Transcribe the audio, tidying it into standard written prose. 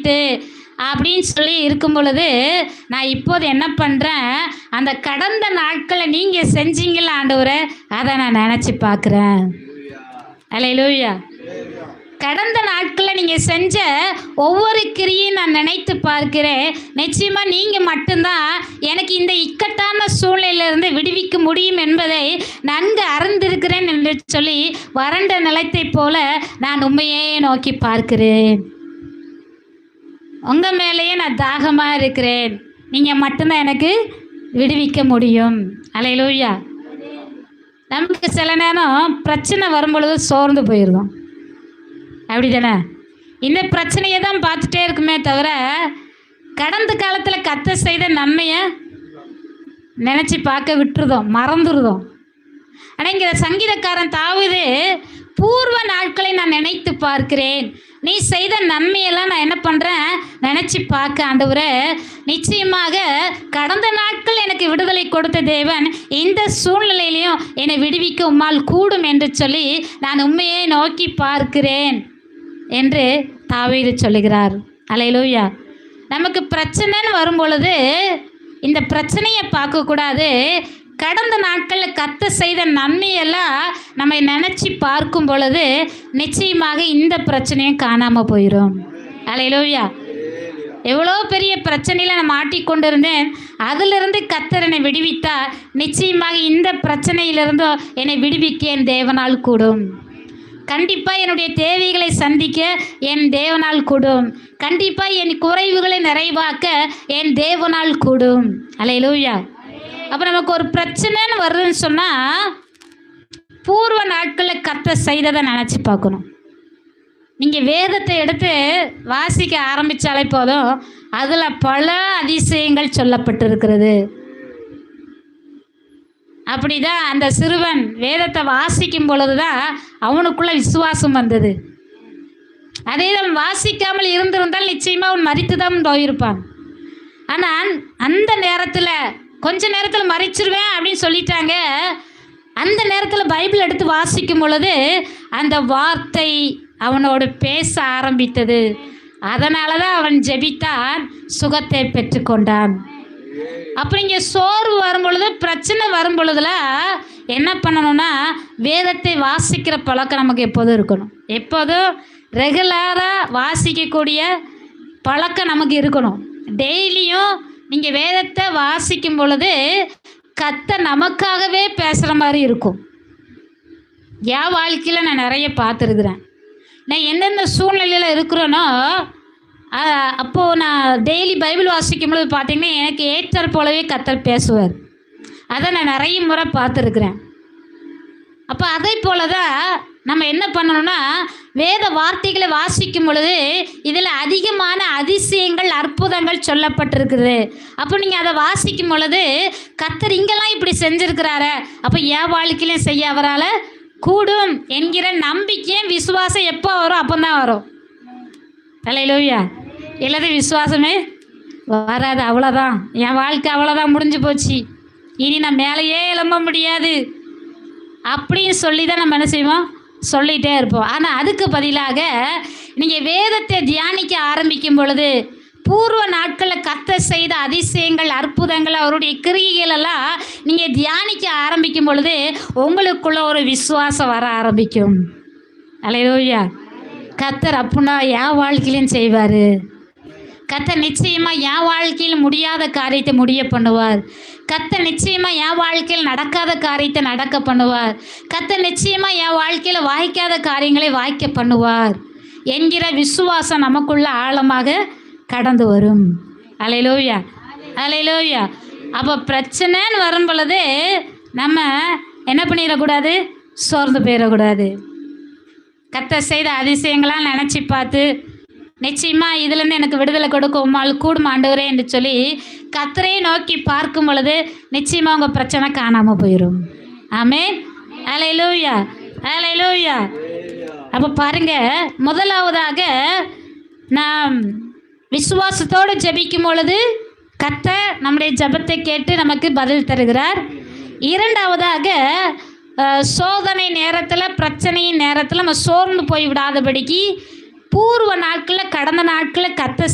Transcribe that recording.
ஆயிட்டு அப்படின்னு சொல்லி இருக்கும் பொழுது, நான் இப்போது என்ன பண்ணுறேன், அந்த கடந்த நாட்களை நீங்கள் செஞ்சீங்கள ஆண்டவரே, அதை நான் நினச்சி பார்க்குறேன். அல்லேலூயா. கடந்த நாட்களில் நீங்கள் செஞ்ச ஒவ்வொரு கிரியையும் நான் நினைத்து பார்க்கிறேன். நிச்சயமாக நீங்கள் மட்டும்தான் எனக்கு இந்த இக்கட்டான சூழ்நிலையிலிருந்து விடுவிக்க முடியும் என்பதை நன்கு அறிந்திருக்கிறேன் என்று சொல்லி வறண்ட நிலத்தைப் போல நான் உண்மையே நோக்கி பார்க்கிறேன். உங்கள் மேலேயே நான் தாகமாக இருக்கிறேன். நீங்கள் மட்டும்தான் எனக்கு விடுவிக்க முடியும். அல்லேலூயா. நமக்கு சில நேரம் பிரச்சனை வரும்பொழுது சோர்ந்து போயிடுவோம். அப்படி தானே? இந்த பிரச்சனையை தான் பார்த்துட்டே இருக்குமே தவிர கடந்த காலத்தில் கர்த்தர் செய்த நன்மையை நினச்சி பார்க்க விட்டுருதோம், மறந்துடுதோம். ஆனால் இங்கே சங்கீதக்காரன் தாவீது, பூர்வ நாட்களை நான் நினைத்து பார்க்கிறேன், நீ செய்த நன்மையெல்லாம் நான் என்ன பண்ணுறேன், நினச்சி பார்க்க ஆண்டவரே. நிச்சயமாக கடந்த நாட்கள் எனக்கு விடுதலை கொடுத்த தேவன் இந்த சூழ்நிலையிலையும் என்னை விடுவிக்க உம்மால் கூடும் என்று சொல்லி நான் உண்மையை நோக்கி பார்க்கிறேன் என்று தாவீது சொல்லுகிறார். அல்லேலூயா. நமக்கு பிரச்சனைன்னு வரும் பொழுது இந்த பிரச்சனையை பார்க்கக்கூடாது, கடந்த நாட்களில் கர்த்தர் செய்த நன்மையெல்லாம் நம்ம நினச்சி பார்க்கும் பொழுது நிச்சயமாக இந்த பிரச்சனையும் காணாமல் போயிடும். அல்லேலூயா. எவ்வளோ பெரிய பிரச்சனையில் நான் மாட்டிக்கொண்டு இருந்தேன், அதிலிருந்து கர்த்தர் என்னை விடுவித்தார். நிச்சயமாக இந்த பிரச்சனையிலிருந்து என்னை விடுவிக்க என் தேவனால் கூடும். கண்டிப்பாக என்னுடைய தேவைகளை சந்திக்க என் தேவனால் கூடும். கண்டிப்பாக என் குறைவுகளை நிறைவாக்க என் தேவனால் கூடும். அல்லேலூயா. அப்போ நமக்கு ஒரு பிரச்சனைன்னு வருதுன்னு சொன்னால் பூர்வ நாட்களில் கர்த்தர் செய்ததை நினச்சி பார்க்கணும். நீங்கள் வேதத்தை எடுத்து வாசிக்க ஆரம்பித்தாலே போதும், அதில் பல அதிசயங்கள் சொல்லப்பட்டிருக்கிறது. அப்படிதான் அந்த சிறுவன் வேதத்தை வாசிக்கும் பொழுது தான் அவனுக்குள்ள விசுவாசம் வந்தது. அதே அவன் வாசிக்காமல் இருந்திருந்தால் நிச்சயமாக அவன் மரித்து தான் போயிருப்பான். ஆனால் அந்த நேரத்தில் கொஞ்ச நேரத்தில் மறிச்சிருவேன் அப்படின்னு சொல்லிட்டாங்க. அந்த நேரத்தில் பைபிள் எடுத்து வாசிக்கும் பொழுது அந்த வார்த்தை அவனோடு பேச ஆரம்பித்தது. அதனால தான் அவன் ஜெபித்தான், சுகத்தை பெற்றுக்கொண்டான். அப்போ இங்கே சோர்வு வரும் பொழுது, பிரச்சனை வரும் பொழுதுல என்ன பண்ணணும்னா, வேதத்தை வாசிக்கிற பழக்கம் நமக்கு எப்போதும் இருக்கணும். எப்போதும் ரெகுலராக வாசிக்கக்கூடிய பழக்கம் நமக்கு இருக்கணும். டெய்லியும் நீங்கள் வேதத்தை வாசிக்கும் பொழுது கர்த்தர் நமக்காகவே பேசுகிற மாதிரி இருக்கும். என் வாழ்க்கையில் நான் நிறைய பார்த்துருக்குறேன். நான் எந்தெந்த சூழ்நிலையில் இருக்கிறேனோ அப்போது நான் டெய்லி பைபிள் வாசிக்கும் பொழுது பார்த்திங்கன்னா எனக்கு ஏற்றாற் போலவே கர்த்தர் பேசுவார். அதை நான் நிறைய முறை பார்த்துருக்குறேன். அப்போ அதே போல தான் நம்ம என்ன பண்ணணும்னா, வேத வார்த்தைகளை வாசிக்கும் பொழுது இதில் அதிகமான அதிசயங்கள், அற்புதங்கள் சொல்லப்பட்டிருக்குது. அப்போ நீங்கள் அதை வாசிக்கும் பொழுது கர்த்தர் இங்கெல்லாம் இப்படி செஞ்சுருக்கிறாரு, அப்போ என் வாழ்க்கையிலையும் செய்ய அவரால் கூடும் என்கிற நம்பிக்கையும் விசுவாசம் எப்போ வரும், அப்போ தான் வரும். அல்லேலூயா. இல்லாத விசுவாசமே வராது. அவ்வளோதான், என் வாழ்க்கை அவ்வளோதான், முடிஞ்சு போச்சு, இனி நான் மேலேயே எழும்ப முடியாது அப்படின்னு சொல்லி தான் நம்ம என்ன செய்வோம், சொல்லிகிட்டே இருப்போம். ஆனால் அதுக்கு பதிலாக நீங்கள் வேதத்தை தியானிக்க ஆரம்பிக்கும் பொழுது பூர்வ நாட்களில் கர்த்தர் செய்த அதிசயங்கள், அற்புதங்கள், அவருடைய கிரியைகளெல்லாம் நீங்கள் தியானிக்க ஆரம்பிக்கும் பொழுது உங்களுக்குள்ள ஒரு விசுவாசம் வர ஆரம்பிக்கும். அல்லேலூயா. கர்த்தர் அப்படின்னா என் வாழ்க்கையிலும் செய்வார். கர்த்தர் நிச்சயமாக என் வாழ்க்கையில் முடியாத காரியத்தை முடிய பண்ணுவார். கர்த்தர் நிச்சயமாக என் வாழ்க்கையில் நடக்காத காரியத்தை நடக்க பண்ணுவார். கர்த்தர் நிச்சயமாக என் வாழ்க்கையில் வாய்க்காத காரியங்களை வாய்க்க பண்ணுவார் என்கிற விசுவாசம் நமக்குள்ள ஆழமாக கடந்து வரும். அல்லேலூயா. அல்லேலூயா. அப்போ பிரச்சனைன்னு வரும் பொழுது நம்ம என்ன பண்ணிடக்கூடாது, சோர்ந்து போயிடக்கூடாது. கர்த்தர் செய்த அதிசயங்களாம் நினச்சி பார்த்து நிச்சயமாக இதுலேருந்து எனக்கு விடுதலை கொடுக்க உம்மால் கூடும் ஆண்டவரே என்று சொல்லி கர்த்தரை நோக்கி பார்க்கும் பொழுது நிச்சயமாக உங்கள் பிரச்சனை காணாமல் போயிடும். ஆமென். அல்லேலூயா. அல்லேலூயா. அப்போ பாருங்கள், முதலாவதாக நாம் விசுவாசத்தோடு ஜெபிக்கும் பொழுது கர்த்தர் நம்முடைய ஜெபத்தை கேட்டு நமக்கு பதில் தருகிறார். இரண்டாவதாக சோதனை நேரத்தில், பிரச்சனையின் நேரத்தில் நம்ம சோர்ந்து போய் விடாதபடிக்கு பூர்வ நாட்களில், கடந்த நாட்களில் கர்த்தர்